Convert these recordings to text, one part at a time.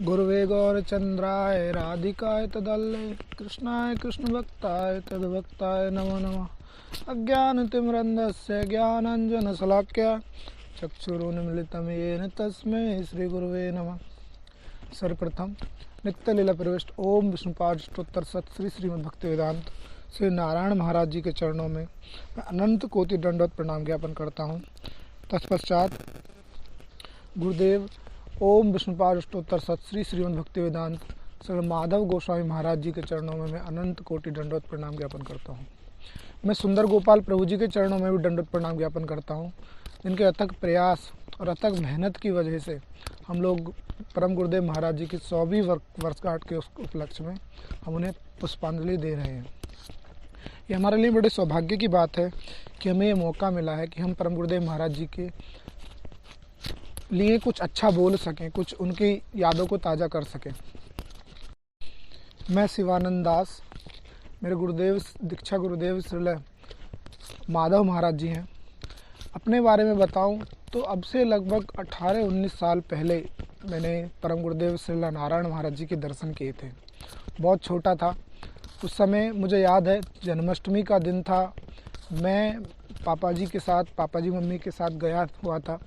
गुरुवे गौरचंद्राय राधिकाय तदल्ले कृष्णाय कृष्णभक्ताय तद्भक्ताय नमो नमः। अज्ञानतिमिरन्धस्य ज्ञानाञ्जनशलाकया चक्षुरुन्मीलितं येन तस्मै श्रीगुरुवे नमः। सर्वप्रथम नित्यलीला प्रविष्ट ओम विष्णुपाद सत श्री श्रीमद्भक्तिवेदांत श्री नारायण महाराज जी के चरणों में मैं अनंत कोटि दंडवत प्रणाम ज्ञापन करता हूँ। तत्पश्चात गुरुदेव ओम विष्णुपाद सत श्री श्रीमद् भक्तिवेदांत श्री माधव गोस्वामी महाराज जी के चरणों में मैं अनंत कोटि दंडवत प्रणाम ज्ञापन करता हूँ। मैं सुंदर गोपाल प्रभु जी के चरणों में भी दंडवत प्रणाम ज्ञापन करता हूँ, जिनके अथक प्रयास और अथक मेहनत की वजह से हम लोग परम गुरुदेव महाराज जी की 100वीं वर्षगांठ के उपलक्ष्य में हम उन्हें पुष्पांजलि दे रहे हैं। ये हमारे लिए बड़े सौभाग्य की बात है कि हमें ये मौका मिला है कि हम परम गुरुदेव महाराज जी के लिए कुछ अच्छा बोल सकें, कुछ उनकी यादों को ताज़ा कर सकें। मैं शिवानंद दास, मेरे गुरुदेव दीक्षा गुरुदेव श्री माधव महाराज जी हैं। अपने बारे में बताऊं तो अब से लगभग 18-19 साल पहले मैंने परम गुरुदेव श्री नारायण महाराज जी के दर्शन किए थे। बहुत छोटा था उस समय, मुझे याद है जन्माष्टमी का दिन था। मैं पापा जी मम्मी के साथ गया हुआ था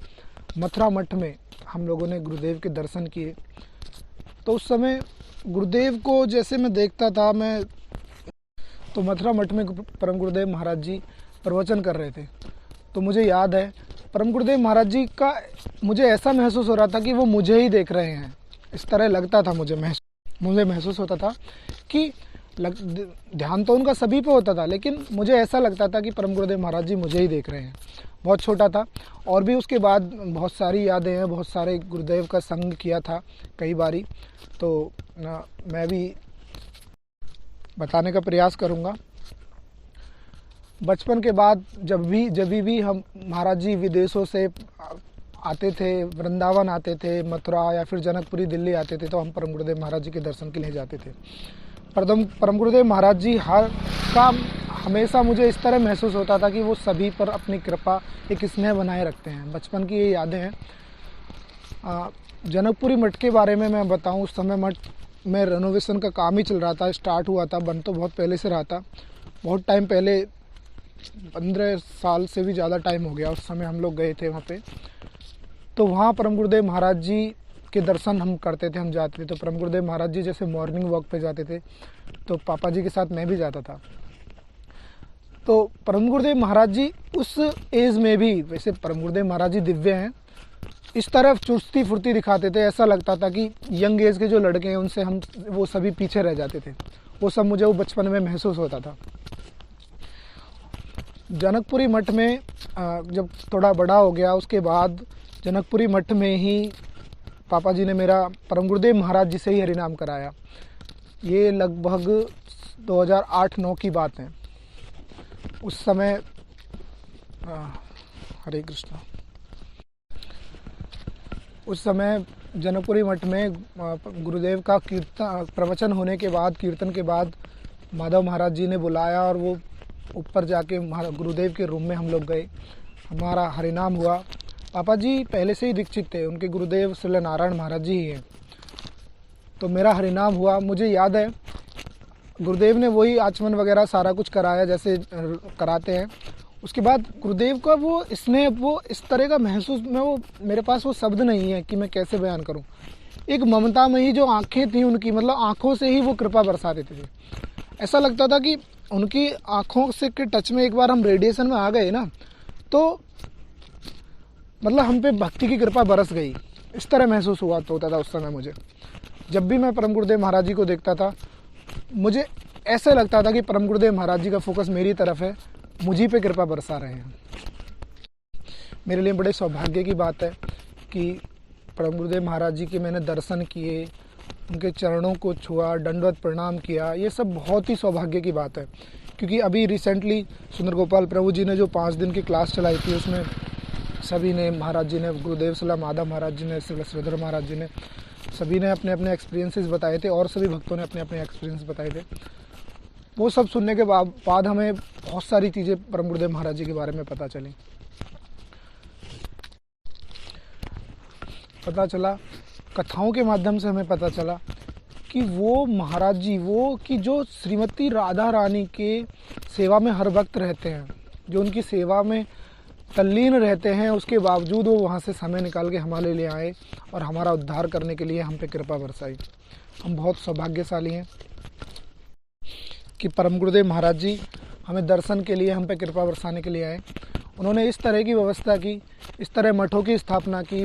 मथुरा मठ में। हम लोगों ने गुरुदेव के दर्शन किए तो उस समय गुरुदेव को जैसे मैं देखता था, मैं तो मथुरा मठ में परम गुरुदेव महाराज जी प्रवचन कर रहे थे। तो मुझे याद है परम गुरुदेव महाराज जी का मुझे ऐसा महसूस हो रहा था कि वो मुझे ही देख रहे हैं। इस तरह लगता था, मुझे महसूस होता था कि ध्यान तो उनका सभी पे होता था, लेकिन मुझे ऐसा लगता था कि परम गुरुदेव महाराज जी मुझे ही देख रहे हैं। बहुत छोटा था और भी उसके बाद बहुत सारी यादें हैं। बहुत सारे गुरुदेव का संग किया था कई बारी, तो मैं भी बताने का प्रयास करूँगा। बचपन के बाद जब भी हम महाराज जी विदेशों से आते थे, वृंदावन आते थे, मथुरा या फिर जनकपुरी दिल्ली आते थे, तो हम परम गुरुदेव महाराज जी के दर्शन के लिए जाते थे। परम गुरुदेव महाराज जी हमेशा मुझे इस तरह महसूस होता था कि वो सभी पर अपनी कृपा एक स्नेह बनाए रखते हैं। बचपन की ये यादें हैं। जनकपुरी मठ के बारे में मैं बताऊं, उस समय मठ में रेनोवेशन का काम ही चल रहा था, स्टार्ट हुआ था, बन तो बहुत पहले से रहा था। बहुत टाइम पहले 15 साल से भी ज़्यादा टाइम हो गया, उस समय हम लोग गए थे वहाँ पे। तो वहाँ परम गुरुदेव महाराज जी के दर्शन हम करते थे, हम जाते थे। तो परम गुरुदेव महाराज जी जैसे मॉर्निंग वॉक पे जाते थे, तो पापा जी के साथ मैं भी जाता था। तो परम गुरुदेव महाराज जी उस एज में भी, वैसे परम गुरुदेव महाराज जी दिव्य हैं, इस तरफ चुस्ती फुर्ती दिखाते थे। ऐसा लगता था कि यंग एज के जो लड़के हैं उनसे वो सभी पीछे रह जाते थे। वो सब मुझे वो बचपन में महसूस होता था। जनकपुरी मठ में जब थोड़ा बड़ा हो गया, उसके बाद जनकपुरी मठ में ही पापा जी ने मेरा परम गुरुदेव महाराज जी से ही हरिनाम कराया। ये लगभग 2008-9 की बात है। उस समय हरे कृष्णा, उस समय जनकपुरी मठ में गुरुदेव का प्रवचन होने के बाद, कीर्तन के बाद माधव महाराज जी ने बुलाया और वो ऊपर जाके गुरुदेव के रूम में हम लोग गए। हमारा हरिनाम हुआ। पापा जी पहले से ही दीक्षित थे, उनके गुरुदेव श्री नारायण महाराज जी ही हैं। तो मेरा हरिनाम हुआ। मुझे याद है गुरुदेव ने वही आचमन वगैरह सारा कुछ कराया जैसे कराते हैं। उसके बाद गुरुदेव का वो स्नेह, वो इस तरह का महसूस, मेरे पास वो शब्द नहीं है कि मैं कैसे बयान करूं। एक ममता में ही जो आंखें थी उनकी, मतलब आंखों से ही वो कृपा बरसा देते थे। ऐसा लगता था कि उनकी आंखों से के टच में एक बार हम रेडिएशन में आ गए ना, तो मतलब हम पे भक्ति की कृपा बरस गई। इस तरह महसूस होता था उस समय मुझे। जब भी मैं परम गुरुदेव महाराज जी को देखता था, मुझे ऐसा लगता था कि परम गुरुदेव महाराज जी का फोकस मेरी तरफ है, मुझी पे कृपा बरसा रहे हैं। मेरे लिए बड़े सौभाग्य की बात है कि परम गुरुदेव महाराज जी के मैंने दर्शन किए, उनके चरणों को छुआ, दंडवत प्रणाम किया। ये सब बहुत ही सौभाग्य की बात है, क्योंकि अभी रिसेंटली सुंदर गोपाल प्रभु जी ने जो 5 दिन की क्लास चलाई थी, उसमें सभी ने, महाराज जी ने, गुरुदेव श्री माधव महाराज जी ने, श्री श्रीधर महाराज जी ने, सभी ने अपने अपने एक्सपीरियंसेस बताए थे और सभी भक्तों ने अपने अपने एक्सपीरियंस बताए थे। वो सब सुनने के बाद हमें बहुत सारी चीज़ें परम गुरुदेव महाराज जी के बारे में पता चला कथाओं के माध्यम से हमें पता चला कि वो महाराज जी, वो कि जो श्रीमती राधा रानी के सेवा में हर वक्त रहते हैं, जो उनकी सेवा में तल्लीन रहते हैं, उसके बावजूद वो वहाँ से समय निकाल के हमारे लिए आए और हमारा उद्धार करने के लिए हम पे कृपा बरसाई। हम बहुत सौभाग्यशाली हैं कि परम गुरुदेव महाराज जी हमें दर्शन के लिए, हम पे कृपा बरसाने के लिए आए। उन्होंने इस तरह की व्यवस्था की, इस तरह मठों की स्थापना की,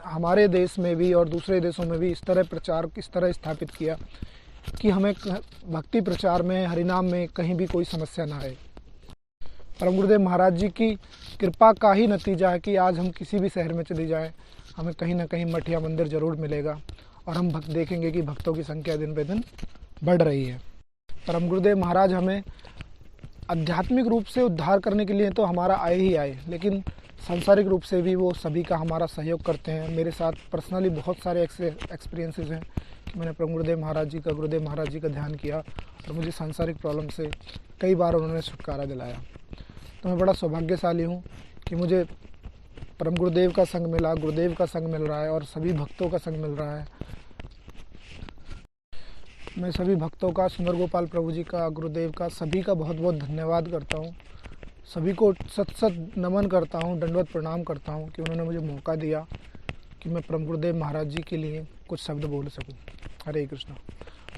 हमारे देश में भी और दूसरे देशों में भी इस तरह प्रचार इस तरह स्थापित किया कि हमें भक्ति प्रचार में, हरिनाम में कहीं भी कोई समस्या ना आए। परम गुरुदेव महाराज जी की कृपा का ही नतीजा है कि आज हम किसी भी शहर में चले जाएं, हमें कहीं ना कहीं मठ या मंदिर जरूर मिलेगा और हम देखेंगे कि भक्तों की संख्या दिन पे दिन बढ़ रही है। परम गुरुदेव महाराज हमें आध्यात्मिक रूप से उद्धार करने के लिए तो हमारा आए ही आए, लेकिन सांसारिक रूप से भी वो सभी का हमारा सहयोग करते हैं। मेरे साथ पर्सनली बहुत सारे एक्सपीरियंसेस हैं कि मैंने परम गुरुदेव महाराज जी का ध्यान किया और मुझे सांसारिक प्रॉब्लम से कई बार उन्होंने छुटकारा दिलाया। तो मैं बड़ा सौभाग्यशाली हूँ कि मुझे परम गुरुदेव का संग मिला, गुरुदेव का संग मिल रहा है और सभी भक्तों का संग मिल रहा है। मैं सभी भक्तों का, सुंदर गोपाल प्रभु जी का, गुरुदेव का, सभी का बहुत बहुत धन्यवाद करता हूँ। सभी को सत नमन करता हूँ, दंडवत प्रणाम करता हूँ कि उन्होंने मुझे मौका दिया कि मैं परम गुरुदेव महाराज जी के लिए कुछ शब्द बोल सकूँ। हरे कृष्णा।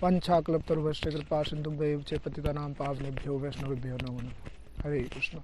वंशाकल्पतरुभ्यश्च कृपा सिन्धुभ्यैव च पतितानां पावनेभ्यो वैष्णवेभ्यो नमो नमः। हरे कृष्णा।